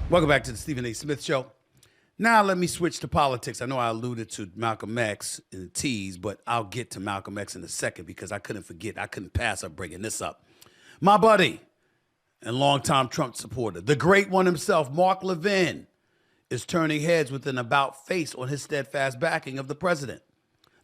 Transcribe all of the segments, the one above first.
Welcome back to the Stephen A. Smith Show. Now let me switch to politics. I know I alluded to Malcolm X in the tease, but I'll get to Malcolm X in a second because I couldn't forget. I couldn't pass up bringing this up. My buddy and longtime Trump supporter, the great one himself, Mark Levin, is turning heads with an about-face on his steadfast backing of the president.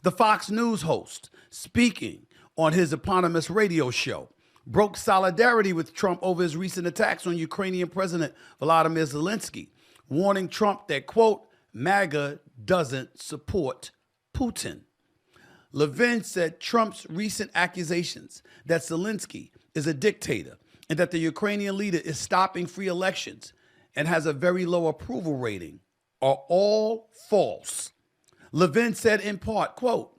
The Fox News host, speaking on his eponymous radio show, broke solidarity with Trump over his recent attacks on Ukrainian President Volodymyr Zelensky, warning Trump that, quote, MAGA doesn't support Putin. Levin said Trump's recent accusations that Zelensky is a dictator and that the Ukrainian leader is stopping free elections and has a very low approval rating are all false. Levin said in part, quote,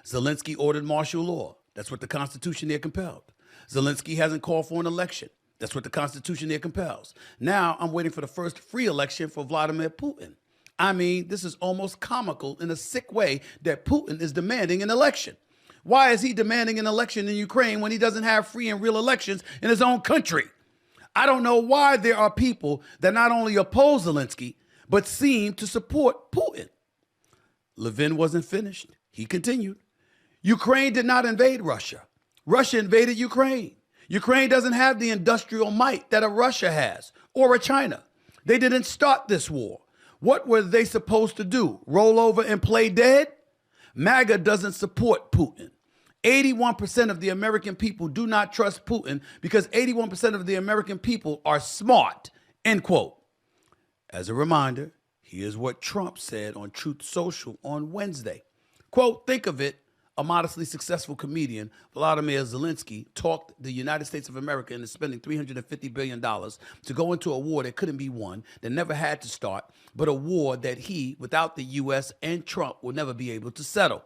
Zelensky ordered martial law. That's what the Constitution there compelled. Zelensky hasn't called for an election. That's what the Constitution there compels. Now I'm waiting for the first free election for Vladimir Putin. I mean, this is almost comical in a sick way that Putin is demanding an election. Why is he demanding an election in Ukraine when he doesn't have free and real elections in his own country? I don't know why there are people that not only oppose Zelensky, but seem to support Putin. Levin wasn't finished. He continued. Ukraine did not invade Russia. Russia invaded Ukraine. Ukraine doesn't have the industrial might that a Russia has or a China. They didn't start this war. What were they supposed to do? Roll over and play dead? MAGA doesn't support Putin. 81% of the American people do not trust Putin because 81% of the American people are smart, end quote. As a reminder, here's what Trump said on Truth Social on Wednesday. Quote, think of it. A modestly successful comedian, Volodymyr Zelensky, talked the United States of America into spending $350 billion to go into a war that couldn't be won, that never had to start, but a war that he, without the U.S. and Trump, will never be able to settle.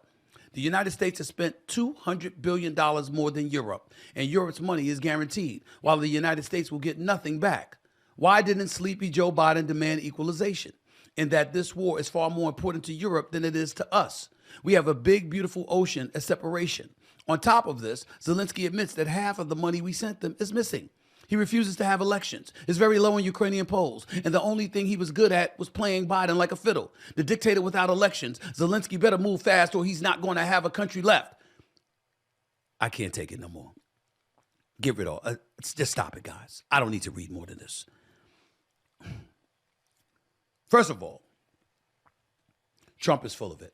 The United States has spent $200 billion more than Europe, and Europe's money is guaranteed, while the United States will get nothing back. Why didn't sleepy Joe Biden demand equalization? In that this war is far more important to Europe than it is to us. We have a big, beautiful ocean as separation. On top of this, Zelensky admits that half of the money we sent them is missing. He refuses to have elections, is very low in Ukrainian polls, and the only thing he was good at was playing Biden like a fiddle. The dictator without elections, Zelensky better move fast or he's not going to have a country left. I can't take it no more. Get rid of it. Just stop it, guys. I don't need to read more than this. First of all, Trump is full of it.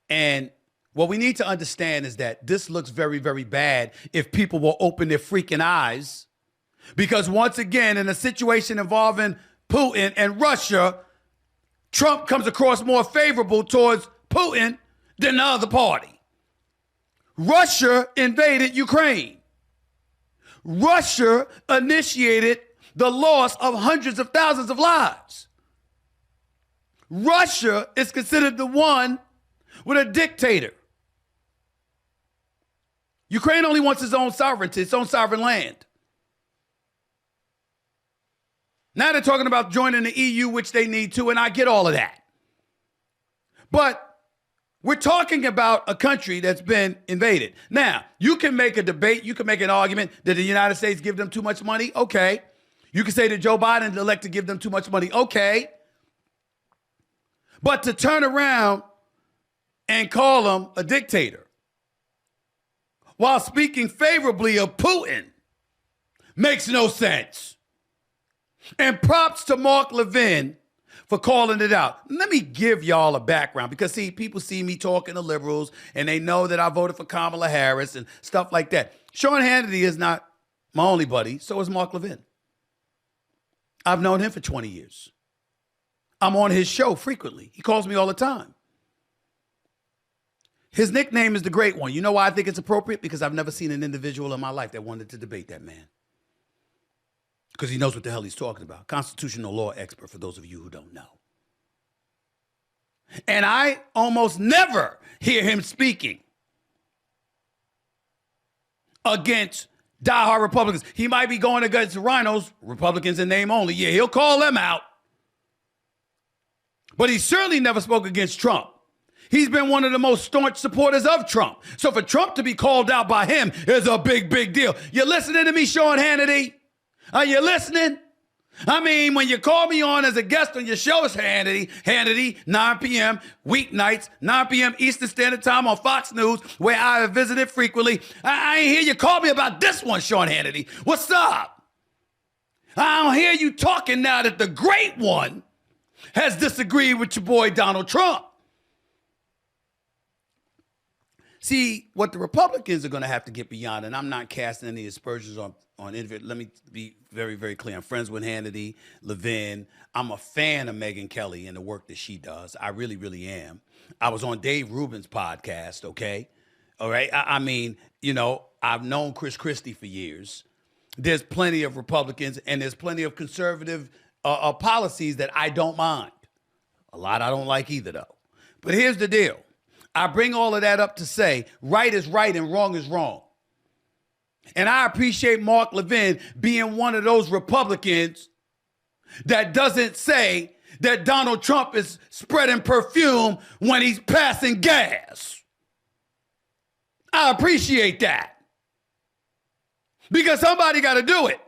And what we need to understand is that this looks very, very bad if people will open their freaking eyes. Because once again, in a situation involving Putin and Russia, Trump comes across more favorable towards Putin than the other party. Russia invaded Ukraine. Russia initiated the loss of hundreds of thousands of lives. Russia is considered the one with a dictator. Ukraine only wants its own sovereignty, its own sovereign land. Now they're talking about joining the EU, which they need to, and I get all of that. But we're talking about a country that's been invaded. Now, you can make a debate, you can make an argument that the United States give them too much money. Okay. You can say that Joe Biden elect to give them too much money. Okay. But to turn around and call him a dictator while speaking favorably of Putin makes no sense. And props to Mark Levin for calling it out. Let me give y'all a background because, see, people see me talking to liberals and they know that I voted for Kamala Harris and stuff like that. Sean Hannity is not my only buddy, so is Mark Levin. I've known him for 20 years. I'm on his show frequently. He calls me all the time. His nickname is the Great One. You know why I think it's appropriate? Because I've never seen an individual in my life that wanted to debate that man. Because he knows what the hell he's talking about. Constitutional law expert, for those of you who don't know. And I almost never hear him speaking against diehard Republicans. He might be going against rhinos, Republicans in name only. Yeah, he'll call them out. But he certainly never spoke against Trump. He's been one of the most staunch supporters of Trump. So for Trump to be called out by him is a big, big deal. You listening to me, Sean Hannity? Are you listening? I mean, when you call me on as a guest on your show, it's Hannity, 9 p.m., weeknights, 9 p.m. Eastern Standard Time on Fox News, where I have visited frequently. I ain't hear you call me about this one, Sean Hannity. What's up? I don't hear you talking now that the great one has disagreed with your boy Donald Trump. See, what the Republicans are going to have to get beyond, and I'm not casting any aspersions on individuals. Let me be very, very clear. I'm friends with Hannity, Levin. I'm a fan of Megyn Kelly and the work that she does. I really, really am. I was on Dave Rubin's podcast, okay? All right? I mean, you know, I've known Chris Christie for years. There's plenty of Republicans and there's plenty of conservative policies that I don't mind. A lot I don't like either, though. But here's the deal. I bring all of that up to say right is right and wrong is wrong. And I appreciate Mark Levin being one of those Republicans that doesn't say that Donald Trump is spreading perfume when he's passing gas. I appreciate that. Because somebody got to do it.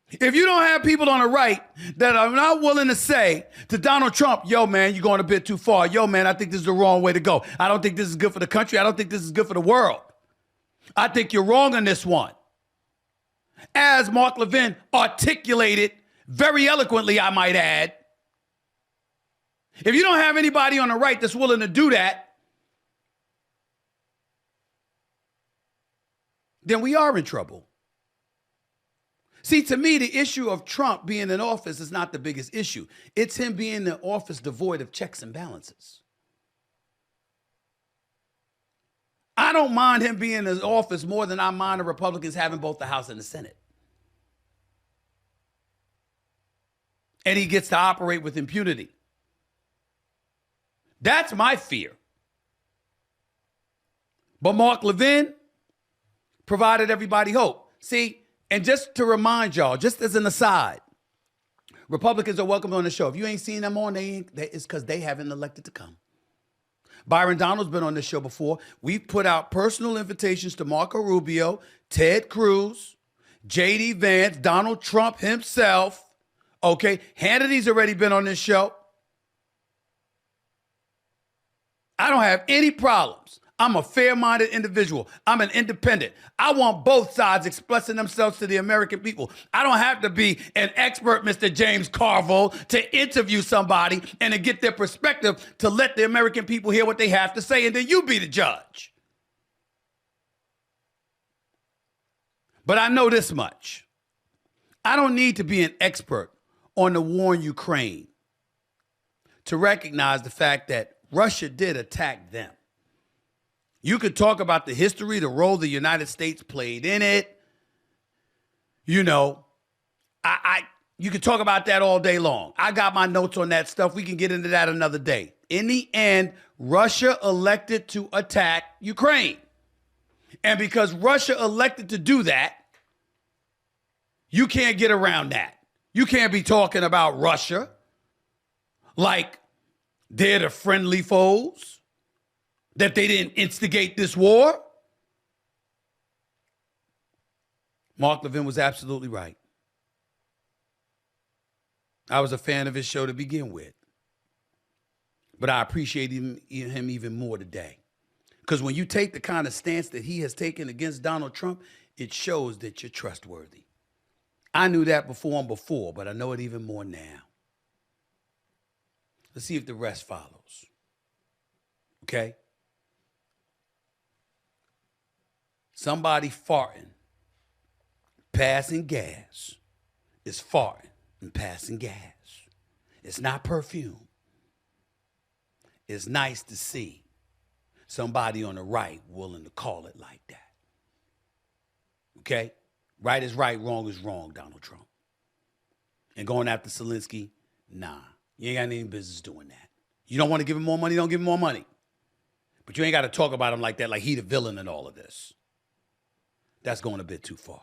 If you don't have people on the right that are not willing to say to Donald Trump, yo, man, you're going a bit too far. Yo, man, I think this is the wrong way to go. I don't think this is good for the country. I don't think this is good for the world. I think you're wrong on this one. As Mark Levin articulated very eloquently, I might add, if you don't have anybody on the right that's willing to do that, then we are in trouble. See, to me, the issue of Trump being in office is not the biggest issue. It's him being in office devoid of checks and balances. I don't mind him being in his office more than I mind the Republicans having both the House and the Senate. And he gets to operate with impunity. That's my fear. But Mark Levin provided everybody hope. See, and just to remind y'all, just as an aside, Republicans are welcome on the show. If you ain't seen them on, it's because they haven't elected to come. Byron Donald's been on this show before. We've put out personal invitations to Marco Rubio, Ted Cruz, J.D. Vance, Donald Trump himself. Okay, Hannity's already been on this show. I don't have any problems. I'm a fair-minded individual. I'm an independent. I want both sides expressing themselves to the American people. I don't have to be an expert, Mr. James Carville, to interview somebody and to get their perspective to let the American people hear what they have to say, and then you be the judge. But I know this much. I don't need to be an expert on the war in Ukraine to recognize the fact that Russia did attack them. You could talk about the history, the role the United States played in it. You know, you could talk about that all day long. I got my notes on that stuff. We can get into that another day. In the end, Russia elected to attack Ukraine. And because Russia elected to do that, you can't get around that. You can't be talking about Russia like they're the friendly foes, that they didn't instigate this war. Mark Levin was absolutely right. I was a fan of his show to begin with. But I appreciate him even more today. Because when you take the kind of stance that he has taken against Donald Trump, it shows that you're trustworthy. I knew that before, but I know it even more now. Let's see if the rest follows. Okay? Somebody farting, passing gas, is farting and passing gas. It's not perfume. It's nice to see somebody on the right willing to call it like that. Okay? Right is right, wrong is wrong, Donald Trump. And going after Zelensky, nah. You ain't got any business doing that. You don't want to give him more money, don't give him more money. But you ain't got to talk about him like that, like he the villain in all of this. That's going a bit too far.